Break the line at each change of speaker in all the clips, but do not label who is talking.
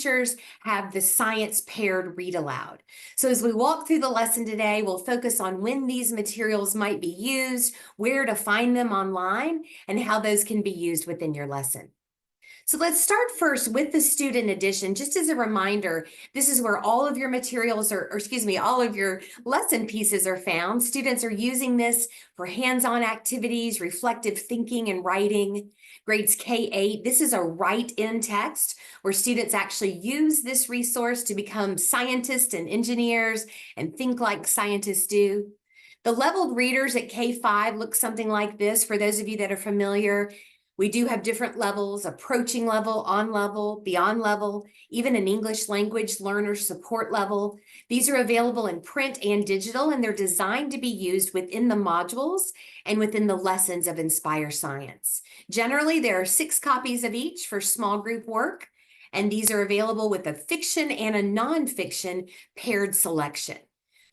teachers have the science paired read aloud. So as we walk through the lesson today, we'll focus on when these materials might be used, where to find them online, and how those can be used within your lesson. So let's start first with the student edition. Just as a reminder, this is where all of your materials all of your lesson pieces are found. Students are using this for hands-on activities, reflective thinking and writing. Grades K-8, this is a write-in text where students actually use this resource to become scientists and engineers and think like scientists do. The leveled readers at K-5 look something like this. For those of you that are familiar, we do have different levels: approaching level, on level, beyond level, even an English language learner support level. These are available in print and digital, and they're designed to be used within the modules and within the lessons of Inspire Science. Generally, there are 6 copies of each for small group work, and these are available with a fiction and a nonfiction paired selection.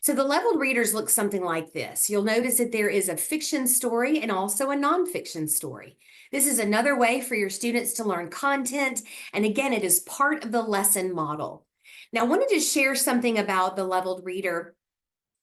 So the leveled readers look something like this. You'll notice that there is a fiction story and also a nonfiction story. This is another way for your students to learn content, and again, it is part of the lesson model. Now, I wanted to share something about the leveled reader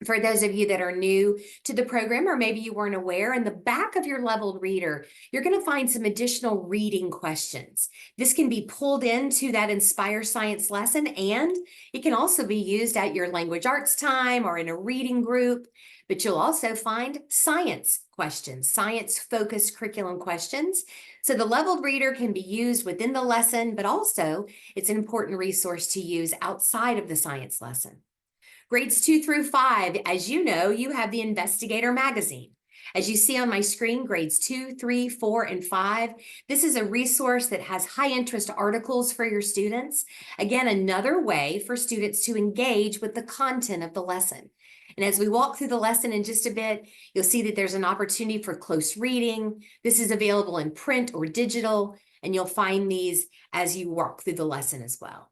for those of you that are new to the program, or maybe you weren't aware. In the back of your leveled reader, you're going to find some additional reading questions. This can be pulled into that Inspire Science lesson, and it can also be used at your language arts time or in a reading group. But you'll also find science questions, science-focused curriculum questions. So the leveled reader can be used within the lesson, but also it's an important resource to use outside of the science lesson. Grades 2 through 5, as you know, you have the Investigator magazine. As you see on my screen, grades 2, 3, 4, and 5, this is a resource that has high interest articles for your students. Again, another way for students to engage with the content of the lesson. And as we walk through the lesson in just a bit, you'll see that there's an opportunity for close reading. This is available in print or digital, and you'll find these as you walk through the lesson as well.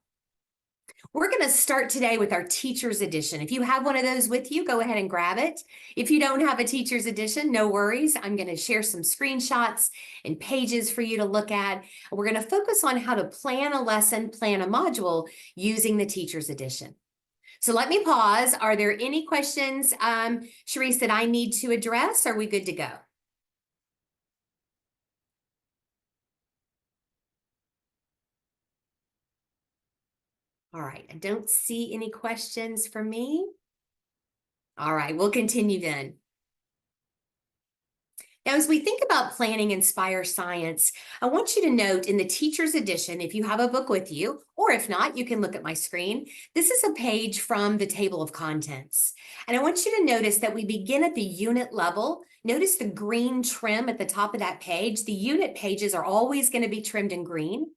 We're going to start today with our Teacher's Edition. If you have one of those with you, go ahead and grab it. If you don't have a Teacher's Edition, no worries. I'm going to share some screenshots and pages for you to look at. We're going to focus on how to plan a lesson, plan a module using the Teacher's Edition. So let me pause. Are there any questions, Sharice, that I need to address? Are we good to go? All right, I don't see any questions from me. All right, we'll continue then. Now, as we think about planning Inspire Science, I want you to note in the Teacher's Edition, if you have a book with you, or if not, you can look at my screen. This is a page from the table of contents. And I want you to notice that we begin at the unit level. Notice the green trim at the top of that page. The unit pages are always going to be trimmed in green.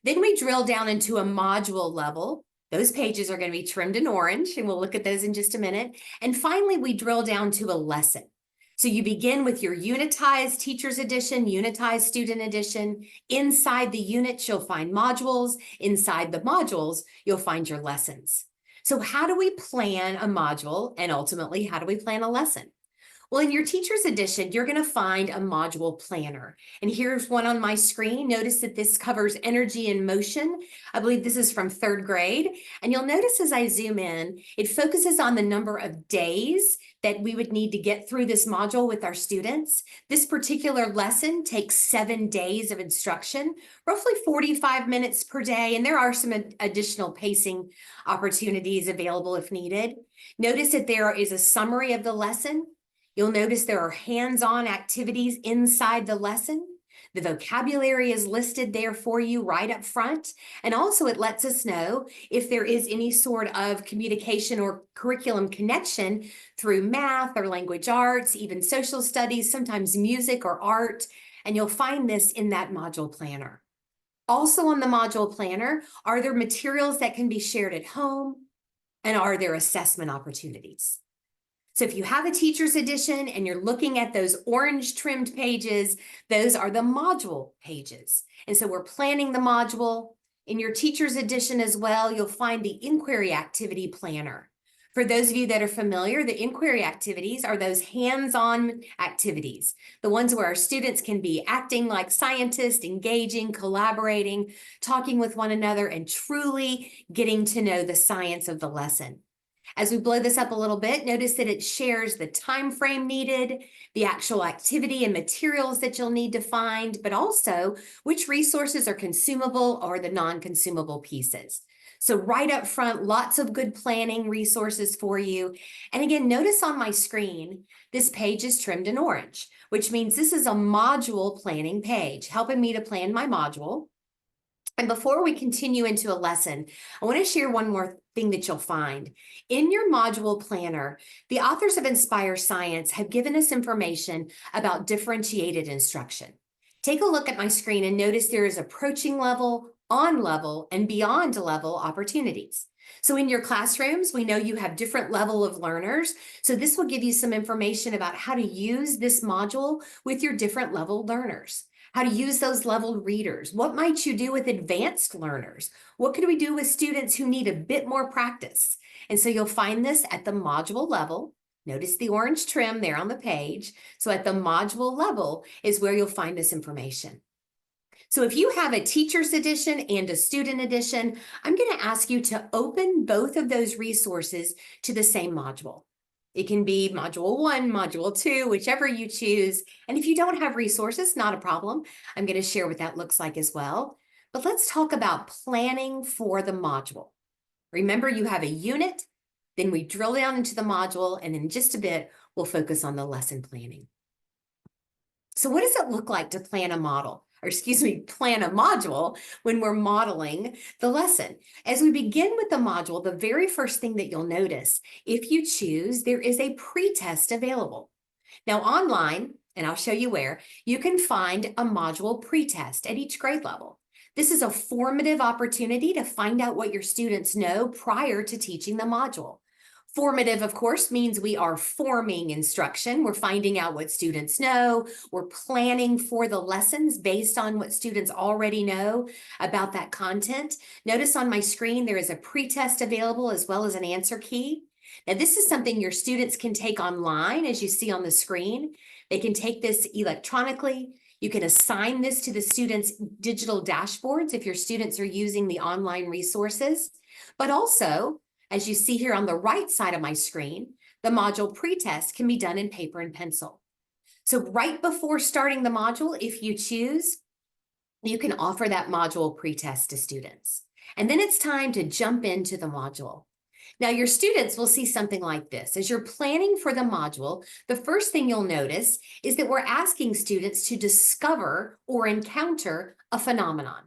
Then we drill down into a module level. Those pages are going to be trimmed in orange, and we'll look at those in just a minute. And finally, we drill down to a lesson. So you begin with your unitized Teacher's Edition, unitized Student Edition. Inside the units, you'll find modules. Inside the modules, you'll find your lessons. So how do we plan a module, and ultimately, how do we plan a lesson? Well, in your Teacher's Edition, you're going to find a module planner. And here's one on my screen. Notice that this covers energy and motion. I believe this is from 3rd grade. And you'll notice as I zoom in, it focuses on the number of days that we would need to get through this module with our students. This particular lesson takes 7 days of instruction, roughly 45 minutes per day. And there are some additional pacing opportunities available if needed. Notice that there is a summary of the lesson. You'll notice there are hands-on activities inside the lesson. The vocabulary is listed there for you right up front. And also it lets us know if there is any sort of communication or curriculum connection through math or language arts, even social studies, sometimes music or art. And you'll find this in that module planner. Also on the module planner, are there materials that can be shared at home? And are there assessment opportunities? So if you have a Teacher's Edition and you're looking at those orange trimmed pages, those are the module pages. And so we're planning the module. In your Teacher's Edition as well, you'll find the inquiry activity planner. For those of you that are familiar, the inquiry activities are those hands-on activities, the ones where our students can be acting like scientists, engaging, collaborating, talking with one another, and truly getting to know the science of the lesson. As we blow this up a little bit, notice that it shares the time frame needed, the actual activity and materials that you'll need to find, but also which resources are consumable or the non-consumable pieces. So right up front, lots of good planning resources for you. And again, notice on my screen, this page is trimmed in orange, which means this is a module planning page, helping me to plan my module. And before we continue into a lesson, I want to share one more thing that you'll find. In your module planner, the authors of Inspire Science have given us information about differentiated instruction. Take a look at my screen and notice there is approaching level, on level, and beyond level opportunities. So in your classrooms, we know you have different level of learners. So this will give you some information about how to use this module with your different level learners. How to use those leveled readers. What might you do with advanced learners? What could we do with students who need a bit more practice? And so you'll find this at the module level. Notice the orange trim there on the page. So at the module level is where you'll find this information. So if you have a teacher's edition and a student edition, I'm going to ask you to open both of those resources to the same module. It can be module 1, module 2, whichever you choose. And if you don't have resources, not a problem. I'm going to share what that looks like as well. But let's talk about planning for the module. Remember, you have a unit, then we drill down into the module, and in just a bit, we'll focus on the lesson planning. So what does it look like to plan a model? Or plan a module when we're modeling the lesson. As we begin with the module, the very first thing that you'll notice, if you choose, there is a pretest available. Now online, and I'll show you where, you can find a module pretest at each grade level. This is a formative opportunity to find out what your students know prior to teaching the module. Formative, of course, means we are forming instruction. We're finding out what students know. We're planning for the lessons based on what students already know about that content. Notice on my screen, there is a pretest available as well as an answer key. Now, this is something your students can take online, as you see on the screen. They can take this electronically. You can assign this to the students' digital dashboards if your students are using the online resources, but also, as you see here on the right side of my screen, the module pretest can be done in paper and pencil. So right before starting the module, if you choose, you can offer that module pretest to students. And then it's time to jump into the module. Now your students will see something like this. As you're planning for the module, the first thing you'll notice is that we're asking students to discover or encounter a phenomenon.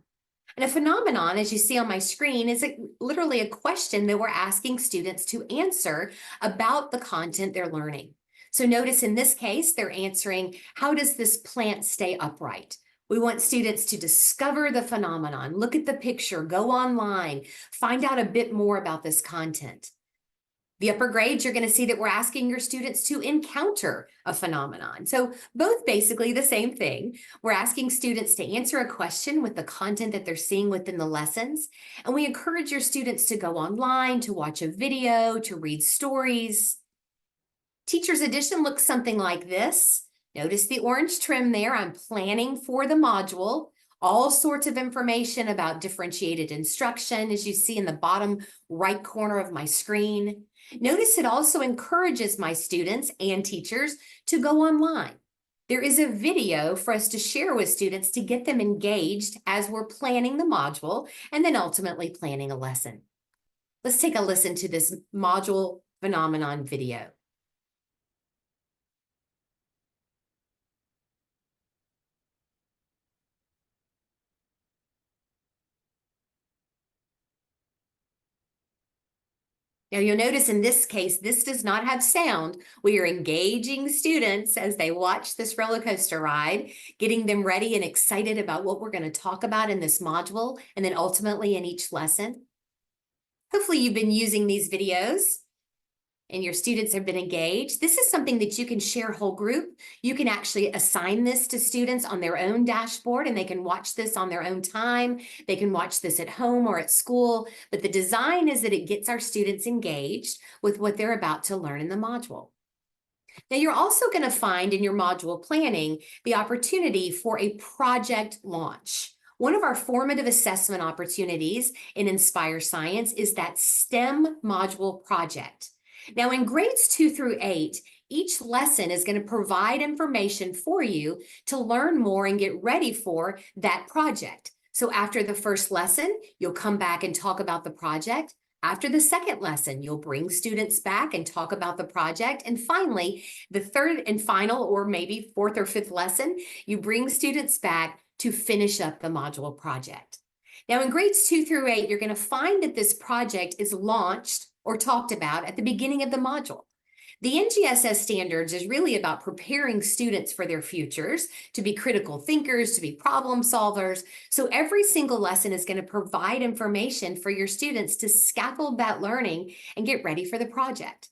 And a phenomenon, as you see on my screen, is literally a question that we're asking students to answer about the content they're learning. So notice in this case, they're answering, how does this plant stay upright? We want students to discover the phenomenon, look at the picture, go online, find out a bit more about this content. The upper grades, you're going to see that we're asking your students to encounter a phenomenon. So both basically the same thing. We're asking students to answer a question with the content that they're seeing within the lessons. And we encourage your students to go online, to watch a video, to read stories. Teacher's edition looks something like this. Notice the orange trim there. I'm planning for the module. All sorts of information about differentiated instruction, as you see in the bottom right corner of my screen. Notice it also encourages my students and teachers to go online. There is a video for us to share with students to get them engaged as we're planning the module and then ultimately planning a lesson. Let's take a listen to this module phenomenon video. Now you'll notice in this case, this does not have sound. We are engaging students as they watch this roller coaster ride, getting them ready and excited about what we're going to talk about in this module and then ultimately in each lesson. Hopefully you've been using these videos. and your students have been engaged, this is something that you can share whole group. You can actually assign this to students on their own dashboard, and they can watch this on their own time. They can watch this at home or at school, but the design is that it gets our students engaged with what they're about to learn in the module. Now, you're also going to find in your module planning the opportunity for a project launch. One of our formative assessment opportunities in Inspire Science is that STEM module project. Now, in grades 2 through 8, each lesson is going to provide information for you to learn more and get ready for that project. So after the first lesson, you'll come back and talk about the project. After the second lesson, you'll bring students back and talk about the project. And finally, the third and final, or maybe fourth or fifth lesson, you bring students back to finish up the module project. Now, in grades 2 through 8, you're going to find that this project is launched or talked about at the beginning of the module. The NGSS standards is really about preparing students for their futures, to be critical thinkers, to be problem solvers. So every single lesson is going to provide information for your students to scaffold that learning and get ready for the project.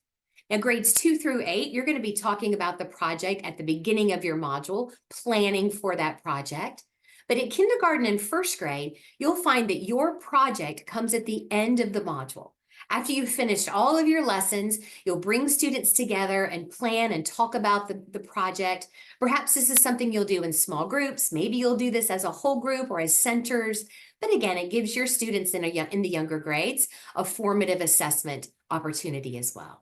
Now, grades 2 through 8, you're going to be talking about the project at the beginning of your module, planning for that project. But at kindergarten and first grade, you'll find that your project comes at the end of the module. After you've finished all of your lessons, you'll bring students together and plan and talk about the project. Perhaps this is something you'll do in small groups. Maybe you'll do this as a whole group or as centers. But again, it gives your students in the younger grades a formative assessment opportunity as well.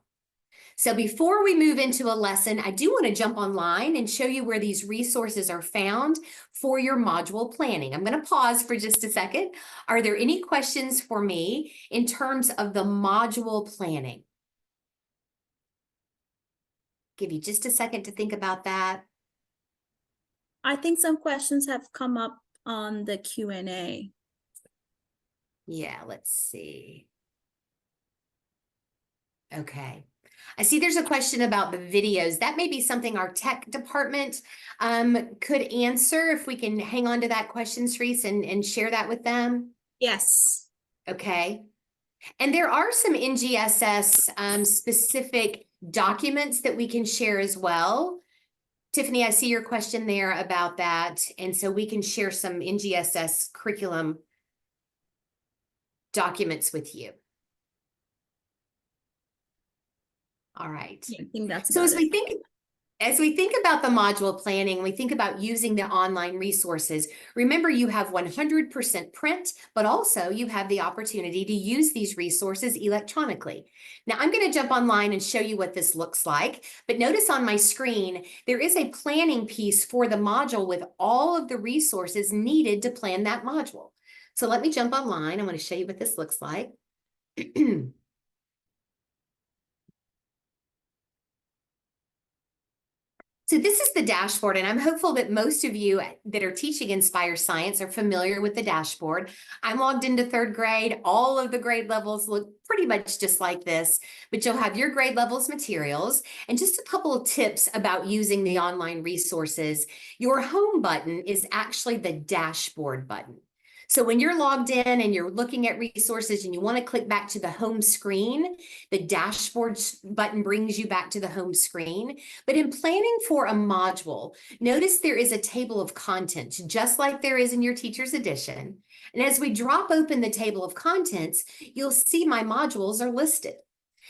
So before we move into a lesson, I do want to jump online and show you where these resources are found for your module planning. I'm going to pause for just a second. Are there any questions for me in terms of the module planning? Give you just a second to think about that.
I think some questions have come up on the Q&A.
Yeah, let's see. Okay. I see there's a question about the videos. That may be something our tech department could answer if we can hang on to that question, Cerise, and share that with them.
Yes.
Okay. And there are some NGSS specific documents that we can share as well. Tiffany, I see your question there about that. And so we can share some NGSS curriculum documents with you. All right.
Yeah, I think that's
So
about it.
As we think about the module planning, we think about using the online resources. Remember, you have 100% print, but also you have the opportunity to use these resources electronically. Now, I'm going to jump online and show you what this looks like. But notice on my screen, there is a planning piece for the module with all of the resources needed to plan that module. So let me jump online. I want to show you what this looks like. So this is the dashboard, and I'm hopeful that most of you that are teaching Inspire Science are familiar with the dashboard. I'm logged into third grade. All of the grade levels look pretty much just like this, but you'll have your grade levels materials and just a couple of tips about using the online resources. Your home button is actually the dashboard button. So when you're logged in and you're looking at resources and you want to click back to the home screen, the dashboard button brings you back to the home screen. But in planning for a module, notice there is a table of contents, just like there is in your teacher's edition. And as we drop open the table of contents, you'll see my modules are listed.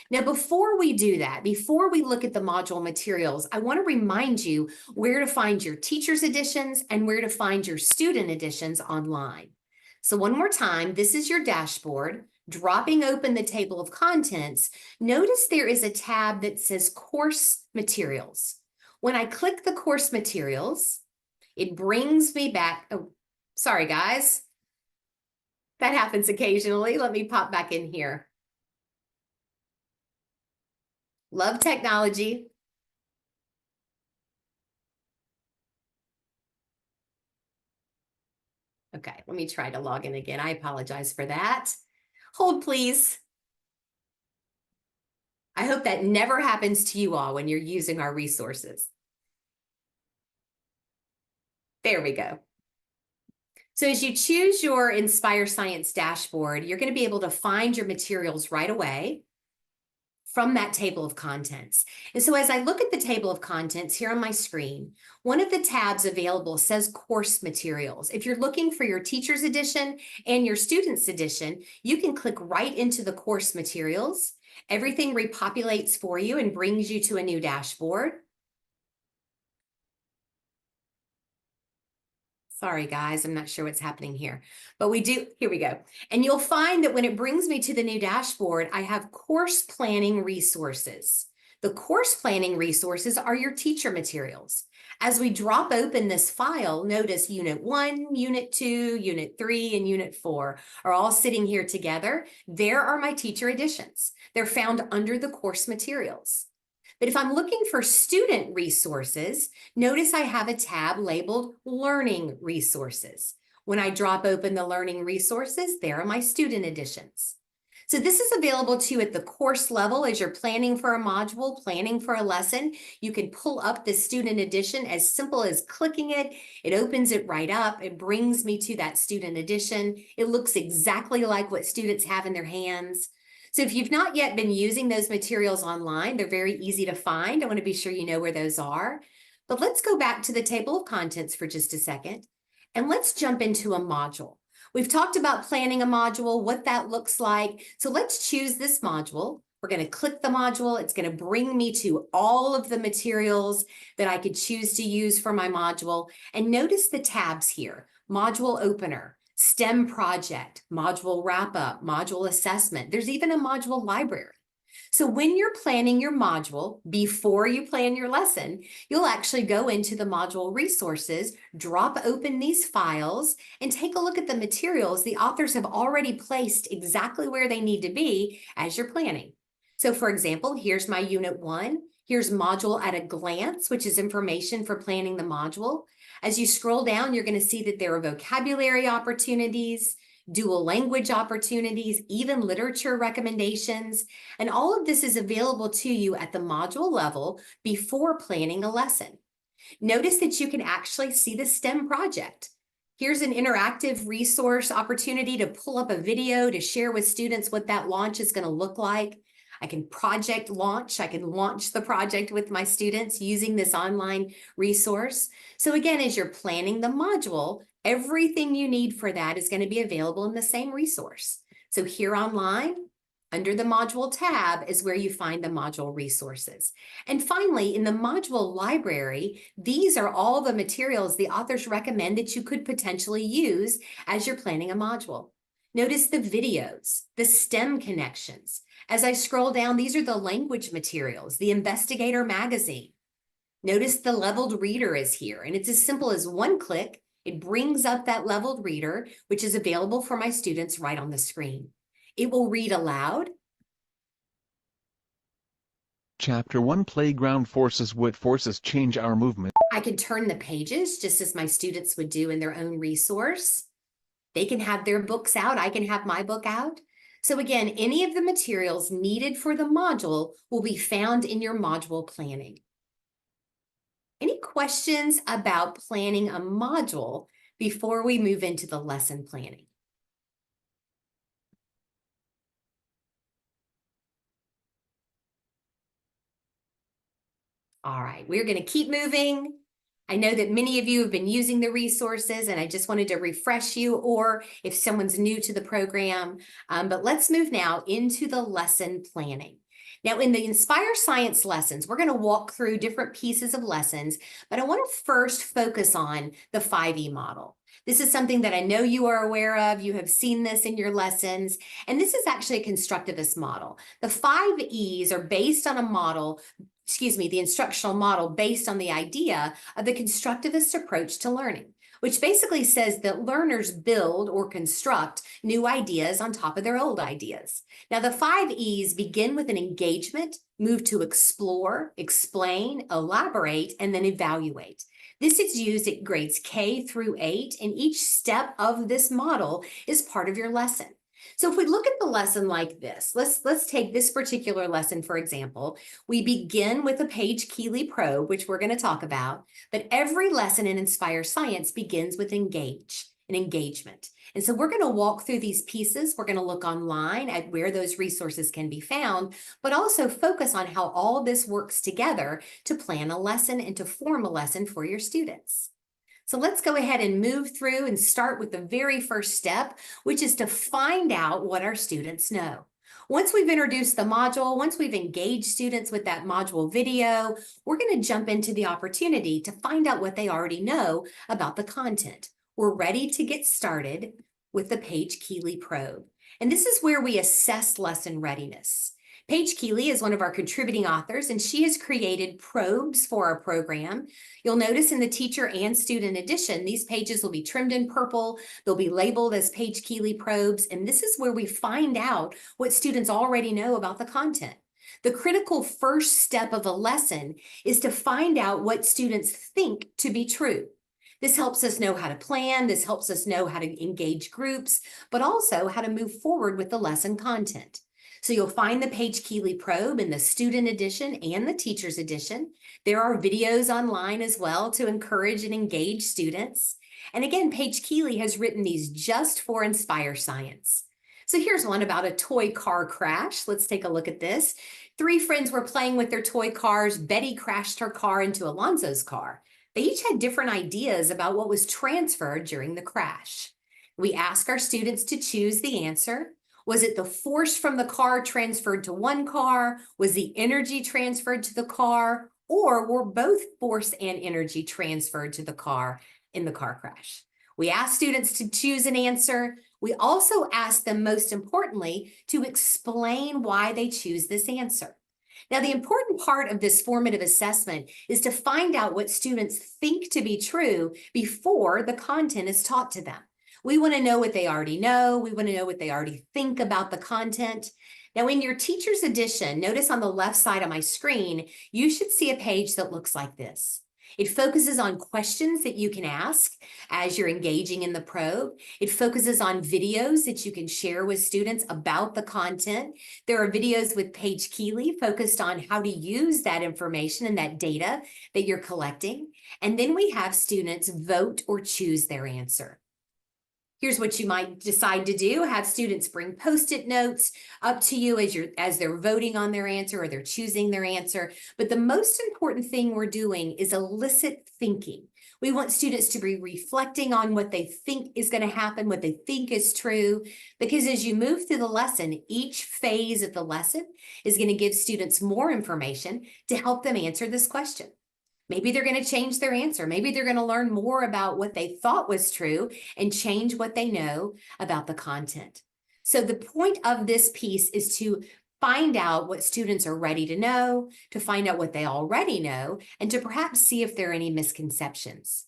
Now, before we do that, before we look at the module materials, I want to remind you where to find your teacher's editions and where to find your student editions online. So one more time, this is your dashboard. Dropping open the table of contents, notice there is a tab that says Course Materials. When I click the Course Materials, it brings me back. Oh, sorry, guys. That happens occasionally. Let me pop back in here. Love technology. Okay, let me try to log in again. I apologize for that. Hold, please. I hope that never happens to you all when you're using our resources. There we go. So as you choose your Inspire Science dashboard, you're going to be able to find your materials right away. from that table of contents. And so as I look at the table of contents here on my screen, one of the tabs available says course materials. If you're looking for your teacher's edition and your student's edition, you can click right into the course materials. Everything repopulates for you and brings you to a new dashboard. Sorry, guys, I'm not sure what's happening here, but here we go. And you'll find that when it brings me to the new dashboard, I have course planning resources. The course planning resources are your teacher materials. As we drop open this file, notice Unit 1, Unit 2, Unit 3, and Unit 4 are all sitting here together. There are my teacher editions. They're found under the course materials. But if I'm looking for student resources, notice I have a tab labeled Learning Resources. When I drop open the Learning Resources, there are my student editions. So this is available to you at the course level as you're planning for a module, planning for a lesson. You can pull up the student edition as simple as clicking it. It opens it right up. It brings me to that student edition. It looks exactly like what students have in their hands. So if you've not yet been using those materials online, they're very easy to find. I want to be sure you know where those are. But let's go back to the table of contents for just a second, and let's jump into a module. We've talked about planning a module, what that looks like. So let's choose this module. We're going to click the module. It's going to bring me to all of the materials that I could choose to use for my module. And notice the tabs here: module opener, STEM project, module wrap-up, module assessment. There's even a module library. So when you're planning your module, before you plan your lesson, you'll actually go into the module resources, drop open these files, and take a look at the materials the authors have already placed exactly where they need to be as you're planning. So for example, here's my Unit 1. Here's Module at a Glance, which is information for planning the module. As you scroll down, you're going to see that there are vocabulary opportunities, dual language opportunities, even literature recommendations, and all of this is available to you at the module level before planning a lesson. Notice that you can actually see the STEM project. Here's an interactive resource opportunity to pull up a video to share with students what that launch is going to look like. I can project launch. I can launch the project with my students using this online resource. So again, as you're planning the module, everything you need for that is going to be available in the same resource. So here online, under the module tab is where you find the module resources. And finally, in the module library, these are all the materials the authors recommend that you could potentially use as you're planning a module. Notice the videos, the STEM connections. As I scroll down, these are the language materials, the Investigator magazine. Notice the leveled reader is here, and it's as simple as one click. It brings up that leveled reader, which is available for my students right on the screen. It will read aloud.
Chapter 1: Playground Forces. What forces change our movement?
I can turn the pages just as my students would do in their own resource. They can have their books out. I can have my book out. So again, any of the materials needed for the module will be found in your module planning. Any questions about planning a module before we move into the lesson planning? All right, we're going to keep moving. I know that many of you have been using the resources, and I just wanted to refresh you, or if someone's new to the program, but let's move now into the lesson planning. Now, in the Inspire Science lessons, we're going to walk through different pieces of lessons, but I want to first focus on the 5E model. This is something that I know you are aware of. You have seen this in your lessons, and this is actually a constructivist model. The 5 E's are based on a model, the instructional model based on the idea of the constructivist approach to learning, which basically says that learners build or construct new ideas on top of their old ideas. Now, the 5 E's begin with an engagement, move to explore, explain, elaborate, and then evaluate. This is used at grades K through 8, and each step of this model is part of your lesson. So if we look at the lesson like this, let's take this particular lesson, for example. We begin with a page Keeley probe, which we're going to talk about, but every lesson in Inspire Science begins with engage. and engagement. And so we're going to walk through these pieces. We're going to look online at where those resources can be found, but also focus on how all of this works together to plan a lesson and to form a lesson for your students. So let's go ahead and move through and start with the very first step, which is to find out what our students know. Once we've introduced the module, once we've engaged students with that module video, we're going to jump into the opportunity to find out what they already know about the content. We're ready to get started with the Paige Keeley probe. And this is where we assess lesson readiness. Paige Keeley is one of our contributing authors, and she has created probes for our program. You'll notice in the teacher and student edition, these pages will be trimmed in purple. They'll be labeled as Paige Keeley probes, and this is where we find out what students already know about the content. The critical first step of a lesson is to find out what students think to be true. This helps us know how to plan. This helps us know how to engage groups, but also how to move forward with the lesson content. So you'll find the Paige Keeley probe in the student edition and the teacher's edition. There are videos online as well to encourage and engage students. And again, Paige Keeley has written these just for Inspire Science. So here's one about a toy car crash. Let's take a look at this. 3 friends were playing with their toy cars. Betty crashed her car into Alonzo's car. They each had different ideas about what was transferred during the crash. We ask our students to choose the answer. Was it the force from the car transferred to one car? Was the energy transferred to the car? Or were both force and energy transferred to the car in the car crash? We ask students to choose an answer. We also ask them, most importantly, to explain why they choose this answer. Now, the important part of this formative assessment is to find out what students think to be true before the content is taught to them. We want to know what they already know. We want to know what they already think about the content. Now, in your teacher's edition, notice on the left side of my screen, you should see a page that looks like this. It focuses on questions that you can ask as you're engaging in the probe. It focuses on videos that you can share with students about the content. There are videos with Paige Keeley focused on how to use that information and that data that you're collecting. And then we have students vote or choose their answer. Here's what you might decide to do. Have students bring Post-it notes up to you as they're voting on their answer or they're choosing their answer. But the most important thing we're doing is elicit thinking. We want students to be reflecting on what they think is going to happen, what they think is true, because as you move through the lesson, each phase of the lesson is going to give students more information to help them answer this question. Maybe they're going to change their answer. Maybe they're going to learn more about what they thought was true and change what they know about the content. So the point of this piece is to find out what students are ready to know, to find out what they already know, and to perhaps see if there are any misconceptions.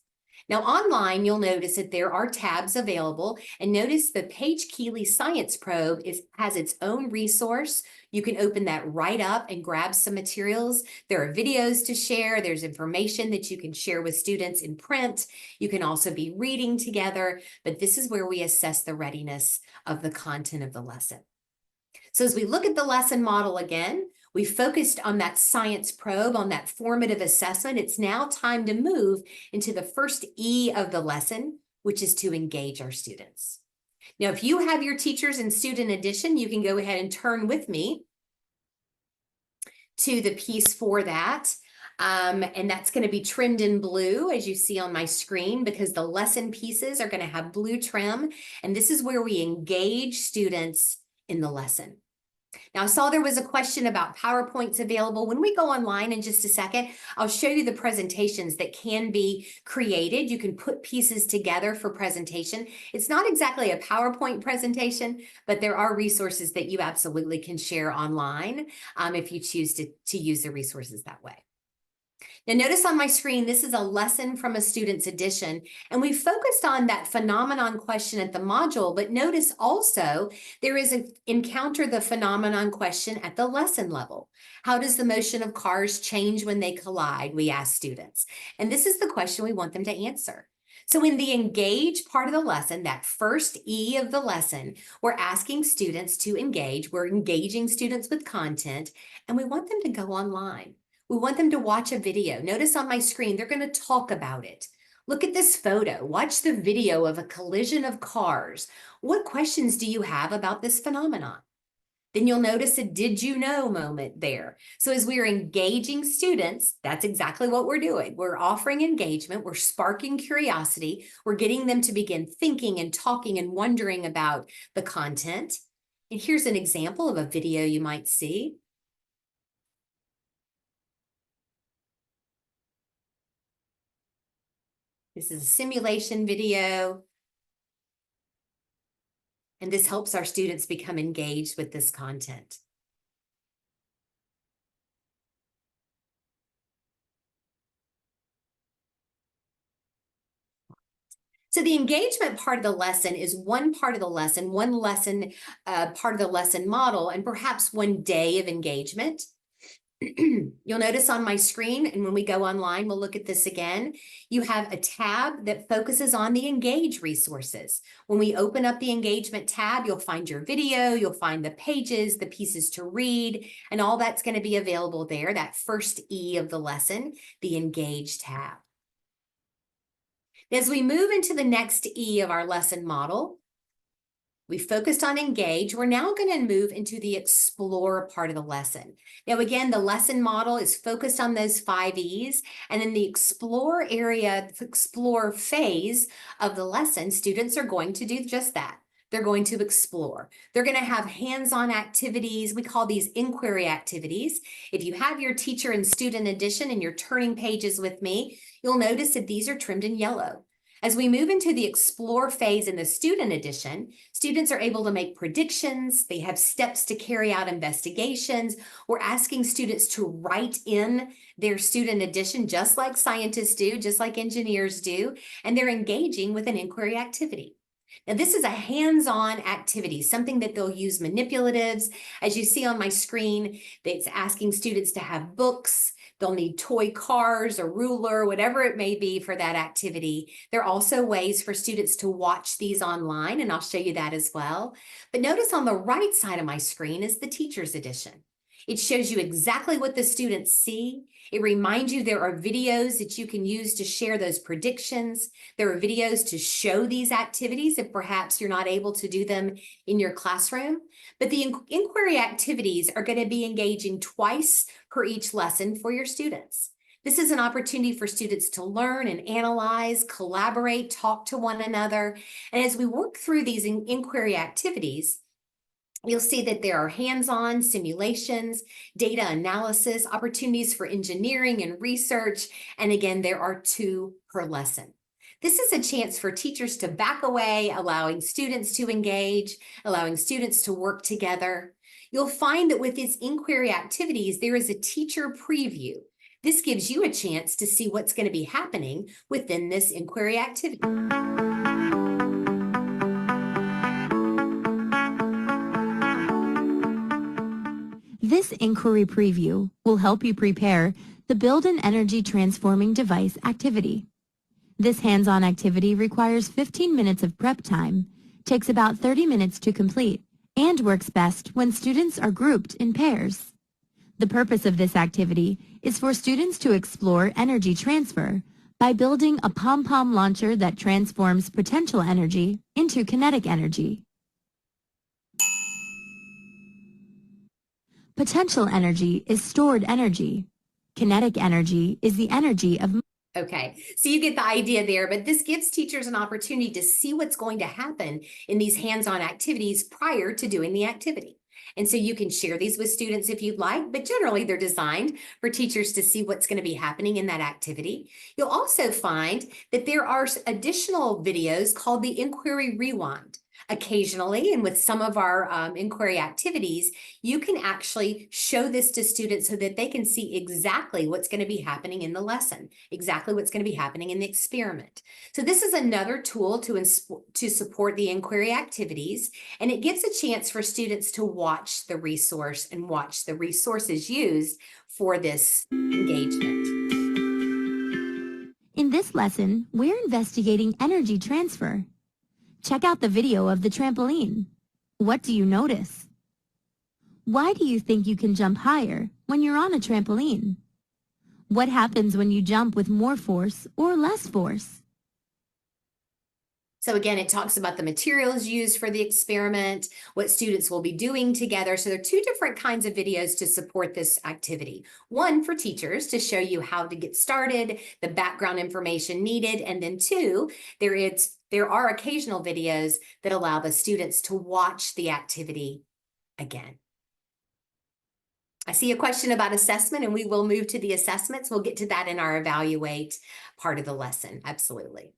Now, online, you'll notice that there are tabs available, and notice the Paige Keeley Science Probe has its own resource. You can open that right up and grab some materials. There are videos to share. There's information that you can share with students in print. You can also be reading together, but this is where we assess the readiness of the content of the lesson. So as we look at the lesson model again, we focused on that science probe, on that formative assessment. It's now time to move into the first E of the lesson, which is to engage our students. Now, if you have your teachers and student edition, you can go ahead and turn with me to the piece for that. And that's going to be trimmed in blue, as you see on my screen, because the lesson pieces are going to have blue trim. And this is where we engage students in the lesson. Now, I saw there was a question about PowerPoints available. When we go online in just a second, I'll show you the presentations that can be created. You can put pieces together for presentation. It's not exactly a PowerPoint presentation, but there are resources that you absolutely can share online if you choose to use the resources that way. Now, notice on my screen, this is a lesson from a student's edition, and we focused on that phenomenon question at the module, but notice also there is an encounter the phenomenon question at the lesson level. How does the motion of cars change when they collide? We ask students, and this is the question we want them to answer. So in the engage part of the lesson, that first E of the lesson, we're asking students to engage. We're engaging students with content, and we want them to go online. We want them to watch a video. Notice on my screen, they're going to talk about it. Look at this photo. Watch the video of a collision of cars. What questions do you have about this phenomenon? Then you'll notice a did you know moment there. So as we are engaging students, that's exactly what we're doing. We're offering engagement, we're sparking curiosity, we're getting them to begin thinking and talking and wondering about the content. And here's an example of a video you might see. This is a simulation video. And this helps our students become engaged with this content. So the engagement part of the lesson is one part of the lesson, part of the lesson model, and perhaps one day of engagement. You'll notice on my screen, and when we go online, we'll look at this again, you have a tab that focuses on the Engage resources. When we open up the engagement tab, you'll find your video, you'll find the pages, the pieces to read, and all that's going to be available there, that first E of the lesson, the Engage tab. As we move into the next E of our lesson model, we focused on engage. We're now going to move into the explore part of the lesson. Now, again, the lesson model is focused on those 5 E's, and in the explore area, the explore phase of the lesson, students are going to do just that. They're going to explore. They're going to have hands-on activities. We call these inquiry activities. If you have your teacher and student edition and you're turning pages with me, you'll notice that these are trimmed in yellow. As we move into the explore phase in the student edition, students are able to make predictions. They have steps to carry out investigations. We're asking students to write in their student edition, just like scientists do, just like engineers do, and they're engaging with an inquiry activity. Now, this is a hands-on activity, something that they'll use manipulatives. As you see on my screen, it's asking students to have books. They'll need toy cars, a ruler, whatever it may be for that activity. There are also ways for students to watch these online, and I'll show you that as well. But notice on the right side of my screen is the teacher's edition. It shows you exactly what the students see. It reminds you there are videos that you can use to share those predictions. There are videos to show these activities if perhaps you're not able to do them in your classroom. But the inquiry activities are going to be engaging twice per each lesson for your students. This is an opportunity for students to learn and analyze, collaborate, talk to one another. And as we work through these inquiry activities, you'll see that there are hands-on simulations, data analysis, opportunities for engineering and research, and again, there are 2 per lesson. This is a chance for teachers to back away, allowing students to engage, allowing students to work together. You'll find that with these inquiry activities, there is a teacher preview. This gives you a chance to see what's going to be happening within this inquiry activity.
This inquiry preview will help you prepare the Build an Energy Transforming Device activity. This hands-on activity requires 15 minutes of prep time, takes about 30 minutes to complete, and works best when students are grouped in pairs. The purpose of this activity is for students to explore energy transfer by building a pom-pom launcher that transforms potential energy into kinetic energy. Potential energy is stored energy. Kinetic energy is the energy of...
Okay, so you get the idea there, but this gives teachers an opportunity to see what's going to happen in these hands-on activities prior to doing the activity. And so you can share these with students if you'd like, but generally they're designed for teachers to see what's going to be happening in that activity. You'll also find that there are additional videos called the Inquiry Rewind. Occasionally, and with some of our inquiry activities, you can actually show this to students so that they can see exactly what's going to be happening in the lesson, exactly what's going to be happening in the experiment. So this is another tool to support the inquiry activities, and it gives a chance for students to watch the resource and watch the resources used for this engagement.
In this lesson, we're investigating energy transfer. Check out the video of the trampoline. What do you notice? Why do you think you can jump higher when you're on a trampoline? What happens when you jump with more force or less force?
So again, it talks about the materials used for the experiment, what students will be doing together. So there are two different kinds of videos to support this activity. One for teachers to show you how to get started, the background information needed, and then two, there are occasional videos that allow the students to watch the activity again. I see a question about assessment, and we will move to the assessments. We'll get to that in our evaluate part of the lesson. Absolutely.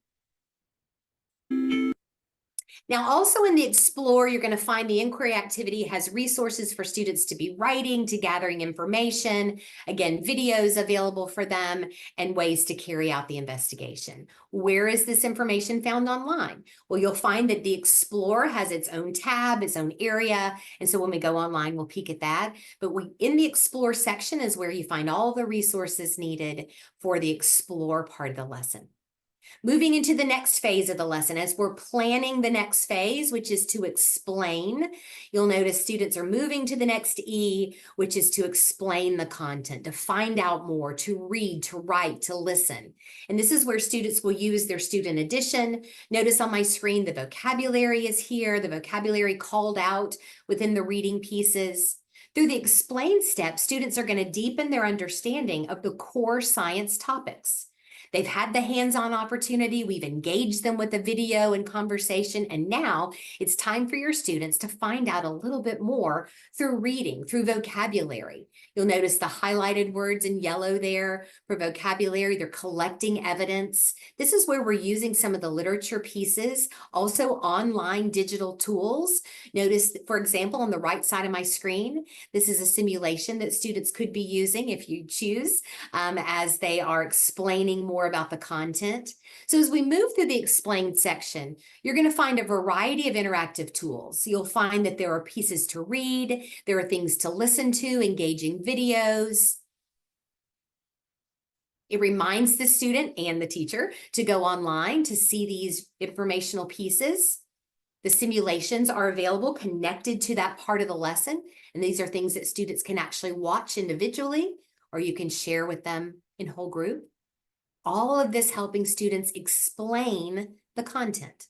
Now, also in the Explore, you're going to find the inquiry activity has resources for students to be writing, to gathering information, again, videos available for them, and ways to carry out the investigation. Where is this information found online? Well, you'll find that the Explore has its own tab, its own area, and so when we go online, we'll peek at that. But in the Explore section is where you find all the resources needed for the Explore part of the lesson. Moving into the next phase of the lesson, as we're planning the next phase, which is to explain, you'll notice students are moving to the next E, which is to explain the content, to find out more, to read, to write, to listen. And this is where students will use their student edition. Notice on my screen, the vocabulary is here, the vocabulary called out within the reading pieces. Through the explain step, students are going to deepen their understanding of the core science topics. They've had the hands-on opportunity, we've engaged them with the video and conversation, and now it's time for your students to find out a little bit more through reading, through vocabulary. You'll notice the highlighted words in yellow there for vocabulary. They're collecting evidence. This is where we're using some of the literature pieces, also online digital tools. Notice, for example, on the right side of my screen, this is a simulation that students could be using if you choose, as they are explaining more about the content. So as we move through the explain section, you're going to find a variety of interactive tools. You'll find that there are pieces to read, there are things to listen to, engaging videos. It reminds the student and the teacher to go online to see these informational pieces. The simulations are available connected to that part of the lesson, and these are things that students can actually watch individually, or you can share with them in whole group. All of this helping students explain the content.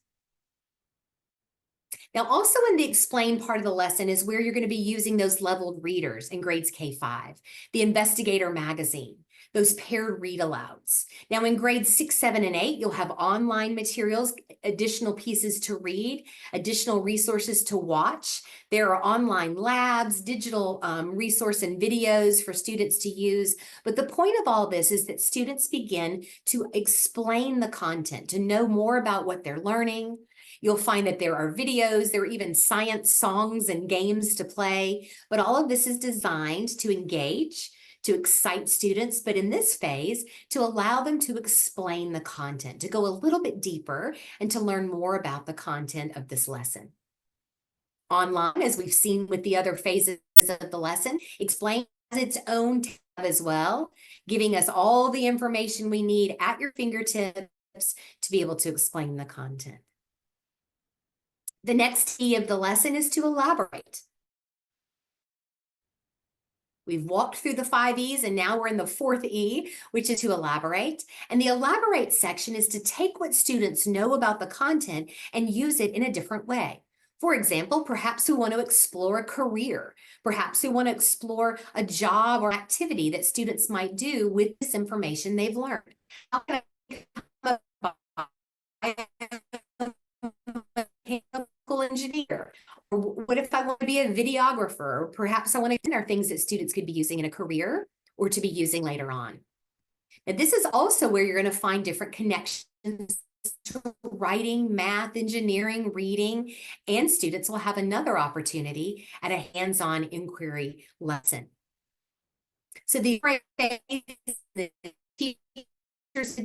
Now, also in the explain part of the lesson is where you're going to be using those leveled readers in grades K-5, the Investigator magazine, those paired read alouds. Now in grades 6, 7, and 8, you'll have online materials, additional pieces to read, additional resources to watch. There are online labs, digital resource and videos for students to use. But the point of all this is that students begin to explain the content, to know more about what they're learning. You'll find that there are videos, there are even science songs and games to play, but all of this is designed to engage, to excite students, but in this phase, to allow them to explain the content, to go a little bit deeper and to learn more about the content of this lesson. Online, as we've seen with the other phases of the lesson, explain has its own tab as well, giving us all the information we need at your fingertips to be able to explain the content. The next E of the lesson is to elaborate. We've walked through the 5 E's and now we're in the 4th E, which is to elaborate. And the elaborate section is to take what students know about the content and use it in a different way. For example, perhaps we want to explore a career. Perhaps we want to explore a job or activity that students might do with this information they've learned. How can I mechanical engineer? Or what if I want to be a videographer? Or perhaps I want to are things that students could be using in a career or to be using later on. And this is also where you're going to find different connections to writing, math, engineering, reading, and students will have another opportunity at a hands-on inquiry lesson. So the teachers,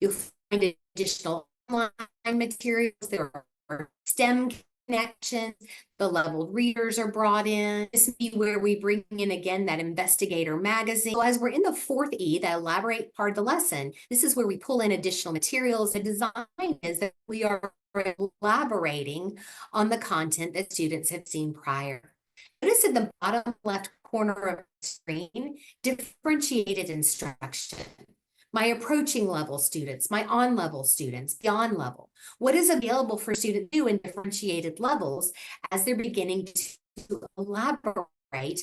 you'll find additional online materials. There are STEM connections, the leveled readers are brought in. This is where we bring in again that Investigator magazine. So as we're in the 4th E, the elaborate part of the lesson, this is where we pull in additional materials. The design is that we are elaborating on the content that students have seen prior. Notice at the bottom left corner of the screen, differentiated instruction. my approaching level students, my on-level students, beyond level. What is available for students to do in differentiated levels as they're beginning to elaborate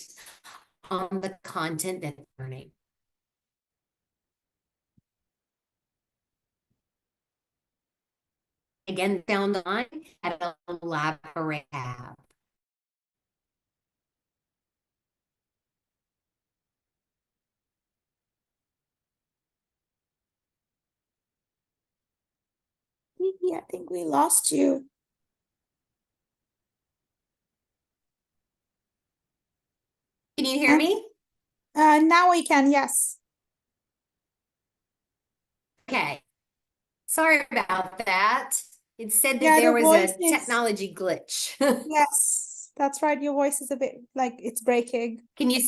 on the content that they're learning. Again, found on at the Elaborate tab.
I think we lost you.
Can you hear me?
Now we can, yes.
Okay. Sorry about that. It said that
Yeah,
there
the
was
voice
a
is-
technology glitch.
Yes, that's right. Your voice is a bit like it's breaking.
Can you,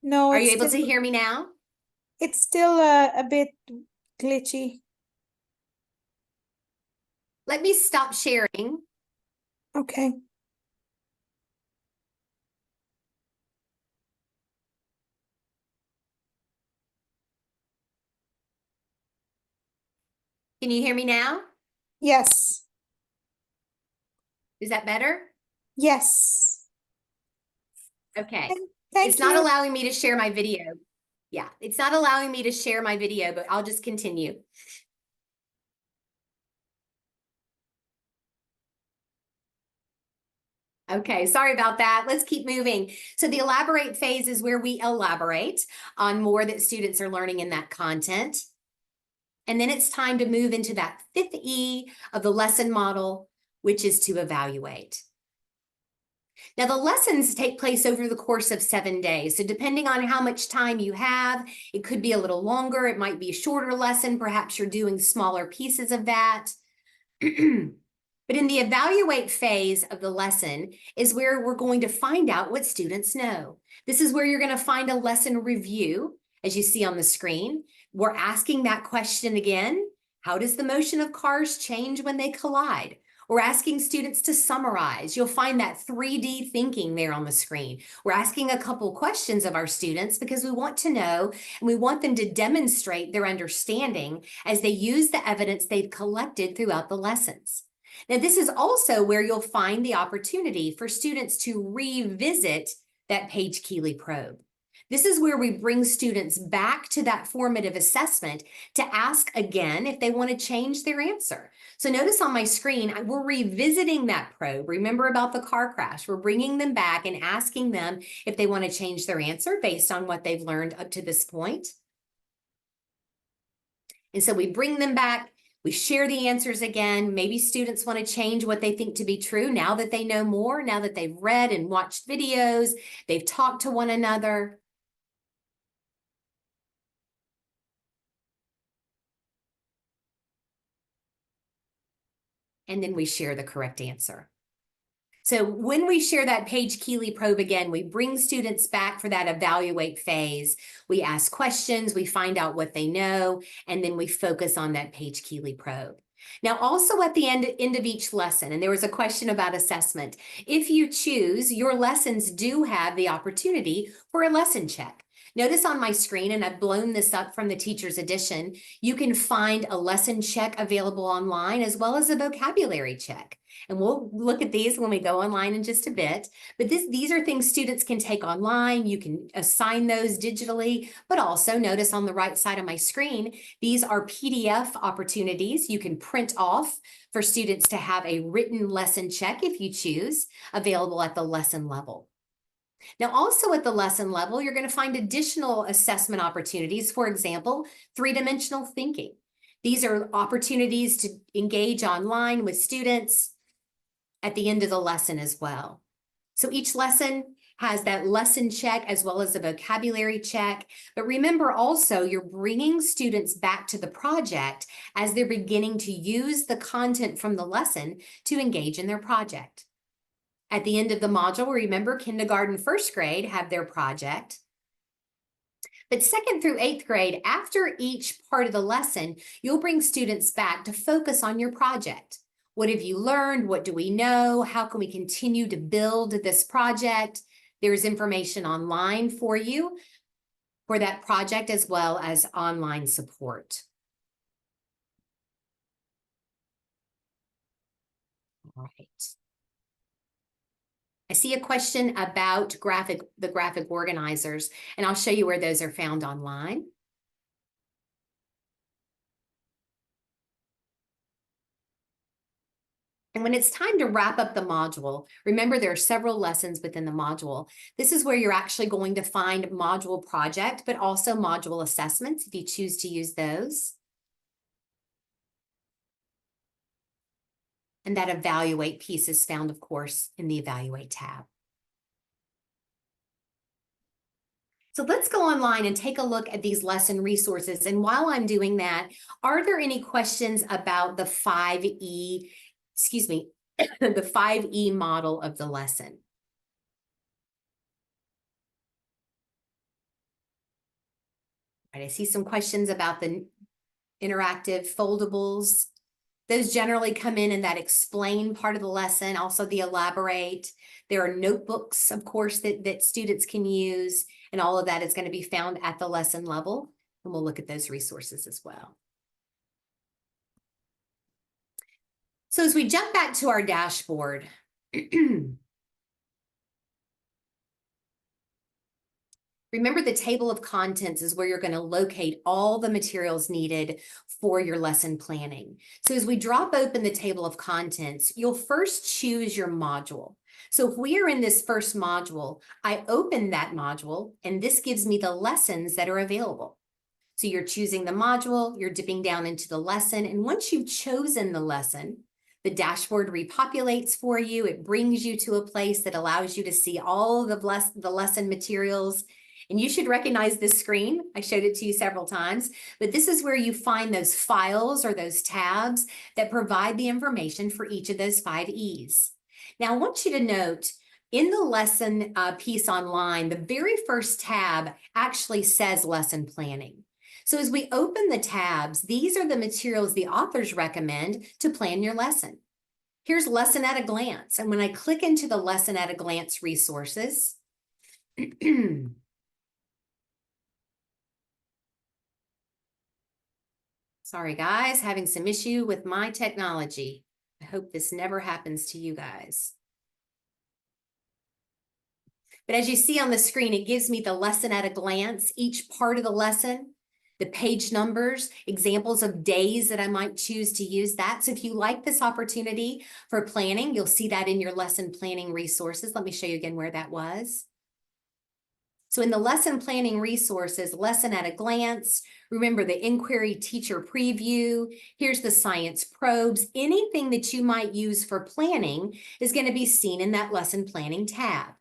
No,
are
it's
you able to
still,
hear me now?
it's still a bit glitchy.
Let me stop sharing.
Okay.
Can you hear me now?
Yes.
Is that better?
Yes.
Okay.
Thank
It's not
you.
allowing me to share my video. Yeah, it's not allowing me to share my video, but I'll just continue. Okay, sorry about that. Let's keep moving. So the elaborate phase is where we elaborate on more that students are learning in that content. And then it's time to move into that fifth E of the lesson model, which is to evaluate. Now, the lessons take place over the course of 7 days. So depending on how much time you have, it could be a little longer. It might be a shorter lesson. Perhaps you're doing smaller pieces of that. But in the evaluate phase of the lesson is where we're going to find out what students know. This is where you're going to find a lesson review, as you see on the screen. We're asking that question again. How does the motion of cars change when they collide? We're asking students to summarize. You'll find that 3D thinking there on the screen. We're asking a couple questions of our students because we want to know and we want them to demonstrate their understanding as they use the evidence they've collected throughout the lessons. Now, this is also where you'll find the opportunity for students to revisit that Page-Keeley probe. This is where we bring students back to that formative assessment to ask again if they want to change their answer. So notice on my screen, we're revisiting that probe. Remember about the car crash. We're bringing them back and asking them if they want to change their answer based on what they've learned up to this point. And so we bring them back. We share the answers again. Maybe students want to change what they think to be true now that they know more, now that they've read and watched videos, they've talked to one another. And then we share the correct answer. So when we share that Page-Keeley probe again, we bring students back for that evaluate phase. We ask questions, we find out what they know, and then we focus on that Page-Keeley probe. Now, also at the end of each lesson, and there was a question about assessment, if you choose, your lessons do have the opportunity for a lesson check. Notice on my screen, and I've blown this up from the teacher's edition, you can find a lesson check available online as well as a vocabulary check. And we'll look at these when we go online in just a bit. But these are things students can take online. You can assign those digitally, but also notice on the right side of my screen, these are PDF opportunities you can print off for students to have a written lesson check if you choose, available at the lesson level. Now, also at the lesson level, you're going to find additional assessment opportunities. For example, three-dimensional thinking. These are opportunities to engage online with students at the end of the lesson as well. So each lesson has that lesson check as well as a vocabulary check. But remember also, you're bringing students back to the project as they're beginning to use the content from the lesson to engage in their project. At the end of the module, remember kindergarten, first grade have their project. But 2nd through 8th grade, after each part of the lesson, you'll bring students back to focus on your project. What have you learned? What do we know? How can we continue to build this project? There's information online for you. for that project as well as online support. All right. I see a question about the graphic organizers, and I'll show you where those are found online. And when it's time to wrap up the module, remember there are several lessons within the module. This is where you're actually going to find module project, but also module assessments if you choose to use those. And that evaluate piece is found, of course, in the evaluate tab. So let's go online and take a look at these lesson resources. And while I'm doing that, are there any questions about the 5E, excuse me, the 5E model of the lesson? All right, I see some questions about the interactive foldables. Those generally come in that explain part of the lesson, also the elaborate. There are notebooks, of course, that students can use, and all of that is going to be found at the lesson level. And we'll look at those resources as well. So as we jump back to our dashboard, remember the table of contents is where you're going to locate all the materials needed for your lesson planning. So as we drop open the table of contents, you'll first choose your module. So if we are in this first module, I open that module, and this gives me the lessons that are available. So you're choosing the module, you're dipping down into the lesson, and once you've chosen the lesson, the dashboard repopulates for you. It brings you to a place that allows you to see all of the lesson materials. And you should recognize this screen. I showed it to you several times, but this is where you find those files or those tabs that provide the information for each of those 5 E's. Now, I want you to note in the lesson piece online, the very first tab actually says lesson planning. So as we open the tabs, these are the materials the authors recommend to plan your lesson. Here's lesson at a glance. And when I click into the lesson at a glance resources, sorry guys, having some issue with my technology. I hope this never happens to you guys. But as you see on the screen, it gives me the lesson at a glance, each part of the lesson, the page numbers, examples of days that I might choose to use that. So if you like this opportunity for planning, you'll see that in your lesson planning resources. Let me show you again where that was. So in the lesson planning resources, lesson at a glance, remember the inquiry teacher preview, here's the science probes, anything that you might use for planning is going to be seen in that lesson planning tab.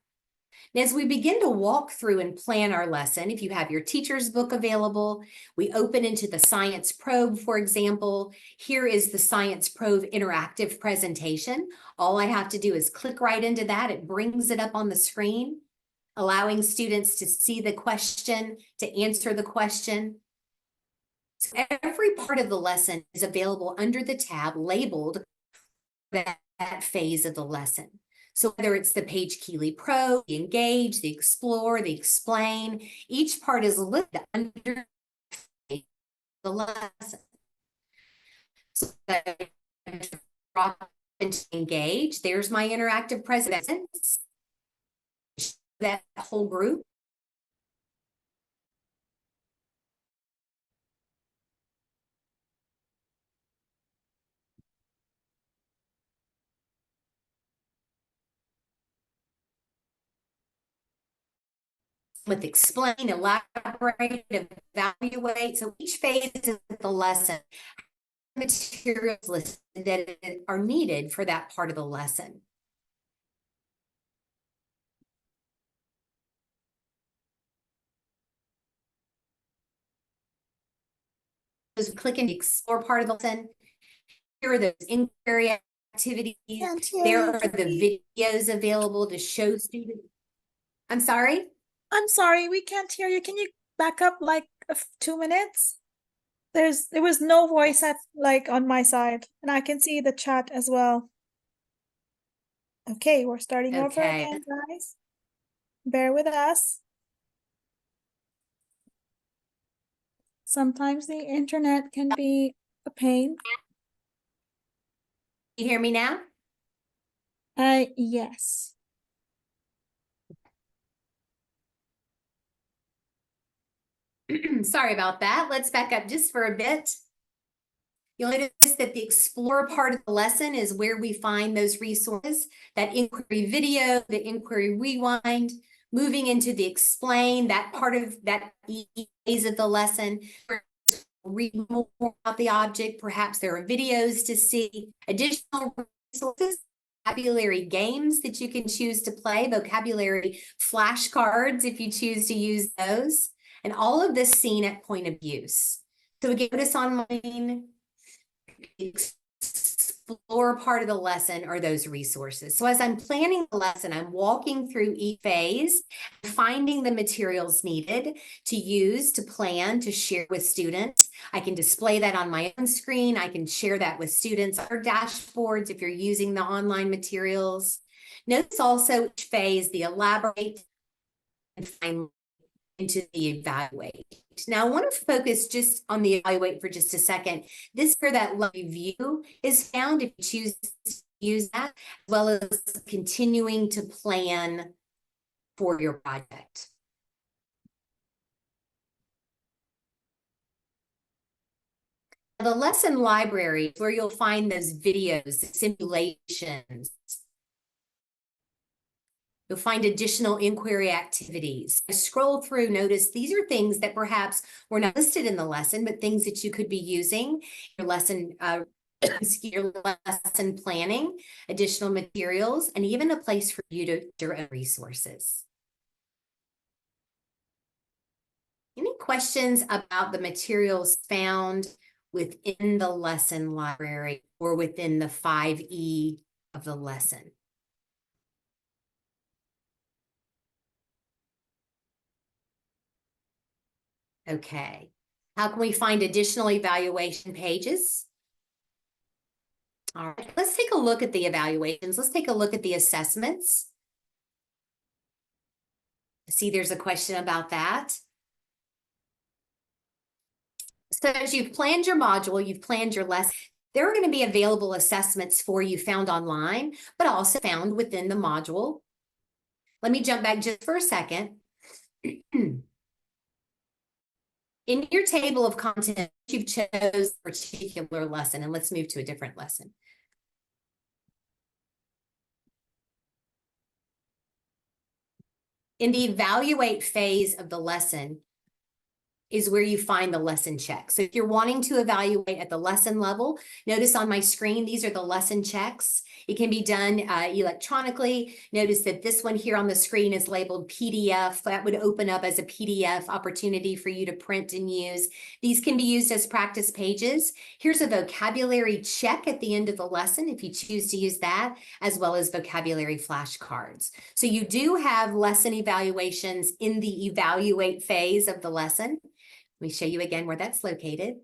Now, as we begin to walk through and plan our lesson, if you have your teacher's book available, we open into the science probe, for example. Here is the science probe interactive presentation. All I have to do is click right into that. It brings it up on the screen, allowing students to see the question, to answer the question. So every part of the lesson is available under the tab labeled that phase of the lesson. So whether it's the Page Keeley Pro, the Engage, the Explore, the Explain, each part is listed under the lesson. So that drop into Engage, there's my interactive presentation. That whole group. With explain, elaborate, evaluate. So each phase of the lesson, materials listed that are needed for that part of the lesson. Just click in the explore part of the lesson. Here are those inquiry activities. There are the videos available to show students. I'm sorry?
I'm sorry, we can't hear you. Can you back up like 2 minutes? There was no voice on my side, and I can see the chat as well. Okay, we're starting over
Okay.
again, guys. Bear with us. Sometimes the internet can be a pain.
You hear me now?
Yes.
Sorry about that. Let's back up just for a bit. You'll notice that the explore part of the lesson is where we find those resources, that inquiry video, the inquiry rewind, moving into the explain, that part of that phase of the lesson. Read more about the object. Perhaps there are videos to see, additional resources, vocabulary games that you can choose to play, vocabulary flashcards if you choose to use those, and all of this seen at point of use. So again, notice online, explore part of the lesson are those resources. So as I'm planning the lesson, I'm walking through each phase, finding the materials needed to use, to plan, to share with students. I can display that on my own screen. I can share that with students or dashboards if you're using the online materials. Notice also each phase, the elaborate and finally into the evaluate. Now I want to focus just on the evaluate for just a second. This is where that review is found if you choose to use that, as well as continuing to plan for your project. The lesson library is where you'll find those videos, simulations. You'll find additional inquiry activities. Scroll through, notice these are things that perhaps were not listed in the lesson, but things that you could be using your lesson, your lesson planning, additional materials, and even a place for you to your own resources. Any questions about the materials found within the lesson library or within the 5E of the lesson? Okay, how can we find additional evaluation pages? All right, let's take a look at the evaluations. Let's take a look at the assessments. See, there's a question about that. So as you've planned your module, you've planned your lesson, there are going to be available assessments for you found online, but also found within the module. Let me jump back just for a second. In your table of content, you've chose a particular lesson, and let's move to a different lesson. In the evaluate phase of the lesson is where you find the lesson checks. So if you're wanting to evaluate at the lesson level, notice on my screen, these are the lesson checks. It can be done electronically. Notice that this one here on the screen is labeled PDF. That would open up as a PDF opportunity for you to print and use. These can be used as practice pages. Here's a vocabulary check at the end of the lesson if you choose to use that, as well as vocabulary flashcards. So you do have lesson evaluations in the evaluate phase of the lesson. Let me show you again where that's located.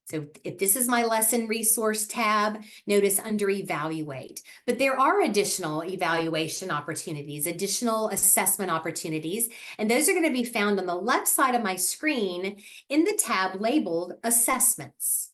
So if this is my lesson resource tab, notice under evaluate. But there are additional evaluation opportunities, additional assessment opportunities, and those are going to be found on the left side of my screen in the tab labeled assessments.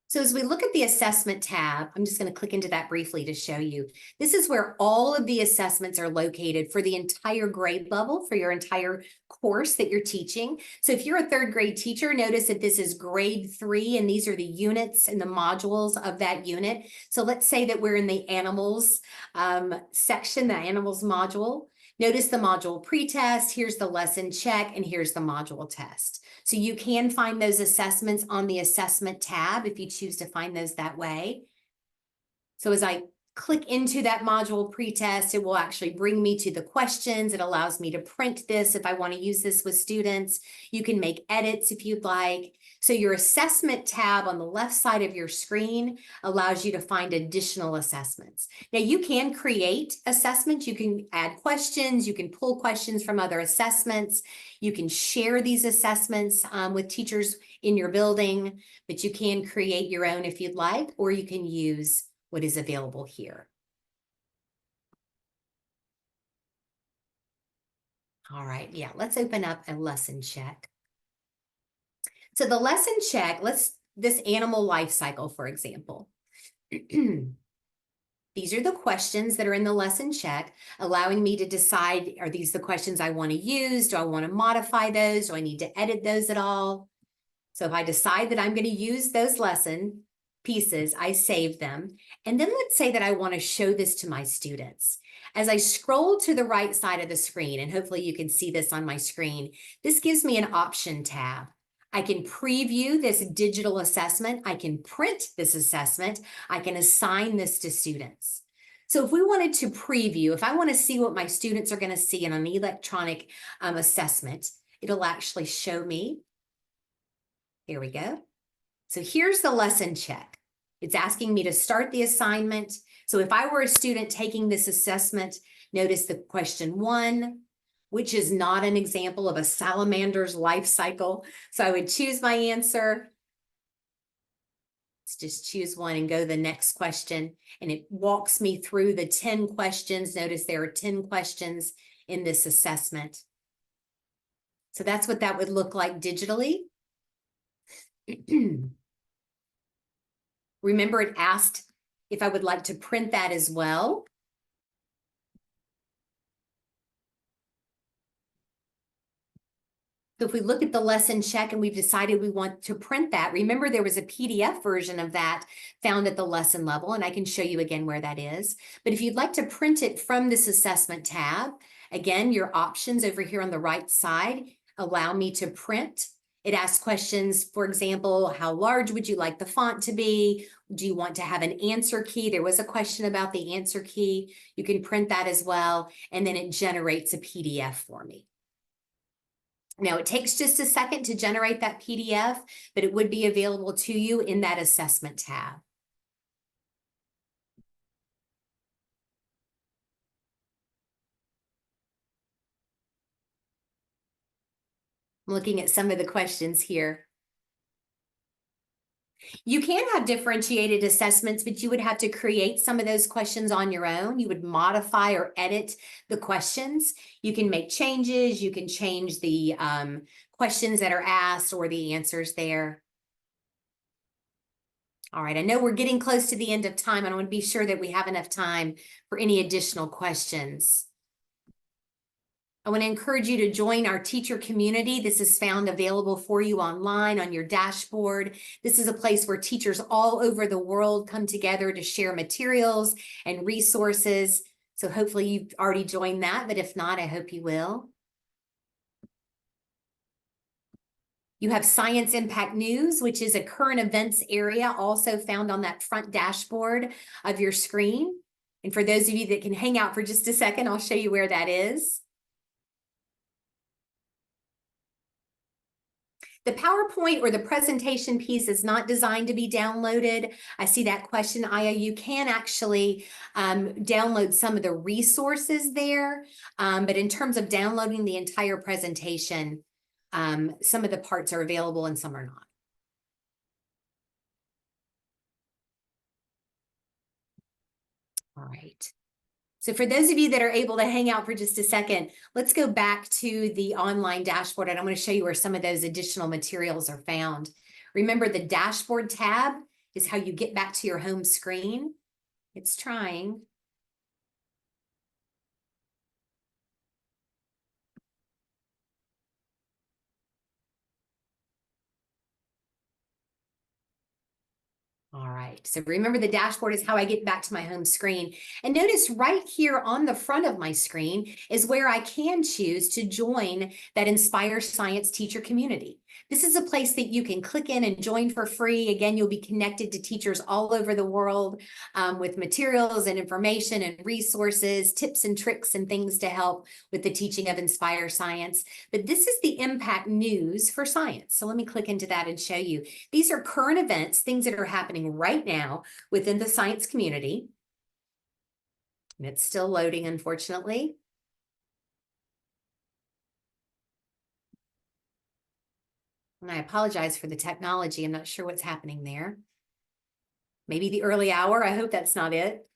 So as we look at the assessment tab, I'm just going to click into that briefly to show you. This is where all of the assessments are located for the entire grade level, for your entire course that you're teaching. So if you're a third grade teacher, notice that this is grade 3, and these are the units and the modules of that unit. So let's say that we're in the animals section, the animals module. Notice the module pretest, here's the lesson check, and here's the module test. So you can find those assessments on the assessment tab if you choose to find those that way. So as I click into that module pretest, it will actually bring me to the questions. It allows me to print this if I want to use this with students. You can make edits if you'd like. So your assessment tab on the left side of your screen allows you to find additional assessments. Now you can create assessments. You can add questions. You can pull questions from other assessments. You can share these assessments with teachers in your building, but you can create your own if you'd like, or you can use what is available here. All right, yeah, let's open up a lesson check. So the lesson check, this animal life cycle, for example. These are the questions that are in the lesson check, allowing me to decide, are these the questions I want to use? Do I want to modify those? Do I need to edit those at all? So if I decide that I'm going to use those lesson pieces, I save them. And then let's say that I want to show this to my students. As I scroll to the right side of the screen, and hopefully you can see this on my screen, this gives me an option tab. I can preview this digital assessment. I can print this assessment. I can assign this to students. So if we wanted to preview, if I want to see what my students are going to see in an electronic assessment, it'll actually show me. Here we go. So here's the lesson check. It's asking me to start the assignment. So if I were a student taking this assessment, notice the question 1, which is not an example of a salamander's life cycle. So I would choose my answer. Let's just choose one and go to the next question. And it walks me through the 10 questions. Notice there are 10 questions in this assessment. So that's what that would look like digitally. Remember, it asked if I would like to print that as well. So if we look at the lesson check and we've decided we want to print that, remember there was a PDF version of that found at the lesson level, and I can show you again where that is. But if you'd like to print it from this assessment tab, again, your options over here on the right side allow me to print. It asks questions, for example, how large would you like the font to be? Do you want to have an answer key? There was a question about the answer key. You can print that as well, and then it generates a PDF for me. Now, it takes just a second to generate that PDF, but it would be available to you in that assessment tab. I'm looking at some of the questions here. You can have differentiated assessments, but you would have to create some of those questions on your own. You would modify or edit the questions. You can make changes. You can change the questions that are asked or the answers there. All right, I know we're getting close to the end of time, and I want to be sure that we have enough time for any additional questions. I want to encourage you to join our teacher community. This is found available for you online on your dashboard. This is a place where teachers all over the world come together to share materials and resources. So hopefully you've already joined that, but if not, I hope you will. You have Science Impact News, which is a current events area also found on that front dashboard of your screen. And for those of you that can hang out for just a second, I'll show you where that is. The PowerPoint or the presentation piece is not designed to be downloaded. I see that question, Aya. You can actually download some of the resources there, but in terms of downloading the entire presentation, some of the parts are available and some are not. All right. So for those of you that are able to hang out for just a second, let's go back to the online dashboard, and I'm going to show you where some of those additional materials are found. Remember, the dashboard tab is how you get back to your home screen. It's trying. All right, so remember the dashboard is how I get back to my home screen. And notice right here on the front of my screen is where I can choose to join that Inspire Science teacher community. This is a place that you can click in and join for free. Again, you'll be connected to teachers all over the world with materials and information and resources, tips and tricks and things to help with the teaching of Inspire Science. But this is the impact news for science. So let me click into that and show you. These are current events, things that are happening right now within the science community. And it's still loading, unfortunately. And I apologize for the technology. I'm not sure what's happening there. Maybe the early hour. I hope that's not it.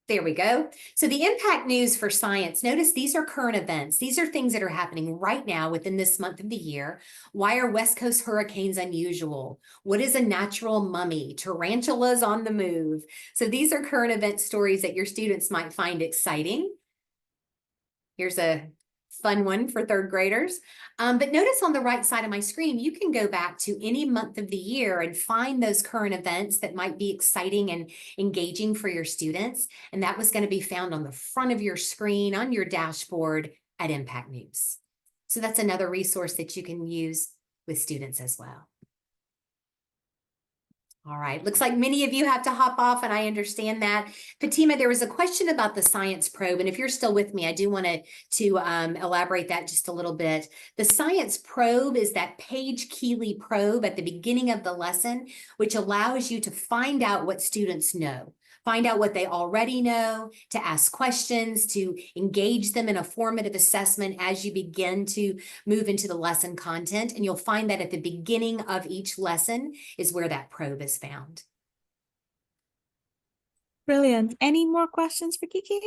There we go. So the impact news for science, notice these are current events. These are things that are happening right now within this month of the year. Why are West Coast hurricanes unusual? What is a natural mummy? Tarantulas on the move. So these are current event stories that your students might find exciting. Here's a fun one for third graders. But notice on the right side of my screen, you can go back to any month of the year and find those current events that might be exciting and engaging for your students. And that was going to be found on the front of your screen on your dashboard at Impact News. So that's another resource that you can use with students as well. All right, looks like many of you have to hop off, and I understand that. Fatima, there was a question about the science probe, and if you're still with me, I do want to elaborate that just a little bit. The science probe is that Paige Keeley probe at the beginning of the lesson, which allows you to find out what students know. Find out what they already know, to ask questions, to engage them in a formative assessment as you begin to move into the lesson content. And you'll find that at the beginning of each lesson is where that probe is found.
Brilliant. Any more questions for Kiki?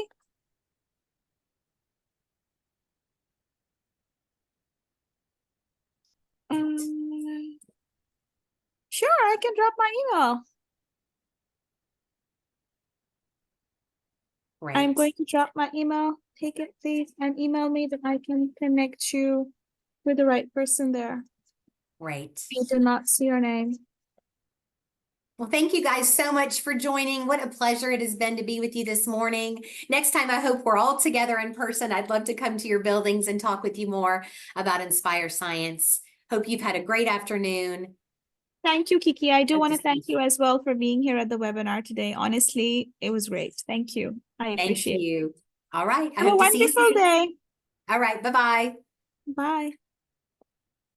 Sure, I can drop my email.
Right.
I'm going to drop my email. Take it, please, and email me that I can connect you with the right person there.
Right.
I do not see your name.
Well, thank you guys so much for joining. What a pleasure it has been to be with you this morning. Next time, I hope we're all together in person. I'd love to come to your buildings and talk with you more about Inspire Science. Hope you've had a great afternoon.
Thank you, Kiki. I do
Hope
want
to
to
see
thank you as well for being here at the webinar today. Honestly, it was great. Thank you. I
Thank
appreciate it.
you. All right. I
Have a
hope to see you
wonderful
soon.
day.
All right. Bye-bye.
Bye.